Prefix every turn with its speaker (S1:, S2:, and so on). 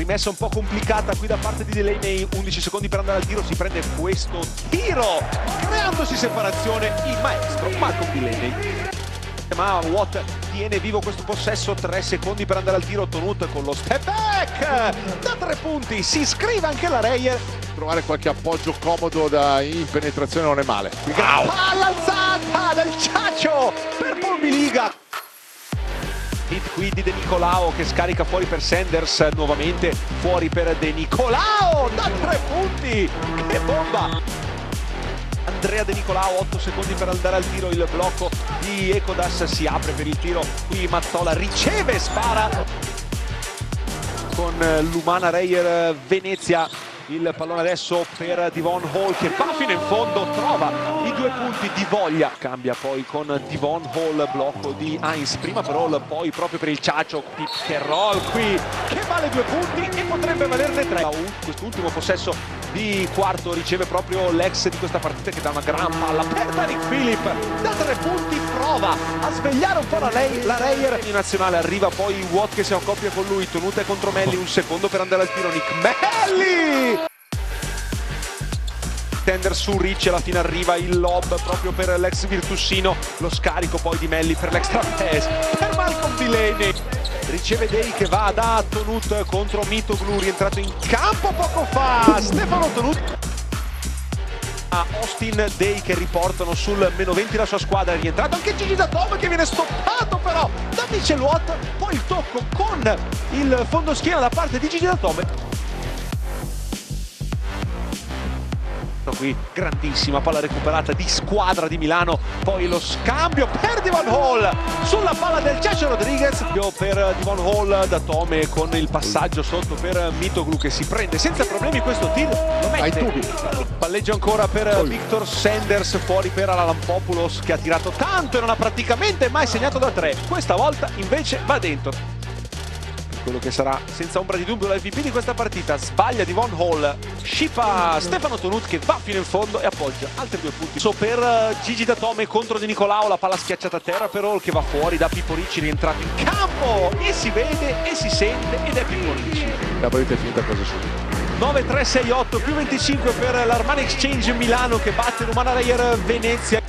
S1: rimessa un po' complicata qui da parte di Delaney, 11 secondi per andare al tiro, si prende questo tiro, creandosi separazione il maestro Malcolm Delaney. Ma Watt tiene vivo questo possesso, 3 secondi per andare al tiro, Tonut con lo step back da 3 punti, si iscrive anche la Reyer.
S2: Trovare qualche appoggio comodo in penetrazione non è male.
S1: Palla alzata del Ciaccio per Pombiliga. Hit qui di De Nicolao che scarica fuori per Sanders, nuovamente fuori per De Nicolao da 3 punti, che bomba! Andrea De Nicolao, 8 secondi per andare al tiro, il blocco di Ekodas si apre per il tiro, qui Mazzola riceve, spara con l'Umana Reyer Venezia. Il pallone adesso per Devon Hall che va fino in fondo, trova i 2 punti di voglia. Cambia poi con Devon Hall, blocco di Heinz, prima per Hall, poi proprio per il Ciaccio, pick and roll qui che vale 2 punti e potrebbe valerne 3. Quest'ultimo possesso di quarto riceve proprio l'ex di questa partita che dà una gran palla per Tariq Phillip da 3 punti, prova a svegliare un po' la Reyer. In nazionale arriva poi Watt che si accoppia con lui, Tonut contro Melli, 1 secondo per andare al tiro, Nick Melli! Tender su Ricci, alla fine arriva il lob proprio per l'ex virtussino, lo scarico poi di Melli per l'extra pass per Malcolm Delaney. Riceve Day che va da Tonut contro Mitoglu, rientrato in campo poco fa, Stefano Tonut. A Austin Day che riportano sul -20 la sua squadra, è rientrato anche Gigi Datome che viene stoppato però da Mitchell Watt, poi il tocco con il fondoschiena da parte di Gigi Datome. Qui grandissima palla recuperata di squadra di Milano, poi lo scambio per Devon Hall sulla palla del Ciaccio Rodriguez, per Devon Hall, Datome con il passaggio sotto per Mitoglu che si prende senza problemi questo tiro, lo mette, palleggio ancora per Victor Sanders, fuori per Alampopoulos che ha tirato tanto e non ha praticamente mai segnato da 3, questa volta invece va dentro. Quello che sarà senza ombra di dubbio l'MVP di questa partita, sbaglia Devon Hall, scipa Stefano Tonut che va fino in fondo e appoggia altri 2 punti. Per Gigi Datome contro De Nicolao, la palla schiacciata a terra per Hall che va fuori da Pippo Ricci, rientrato in campo e si vede e si sente ed è Pippo Ricci.
S2: La partita è finita quasi subito.
S1: 9-3-6-8 più 25 per l'Armani Exchange Milano che batte l'Umana Reyer Venezia.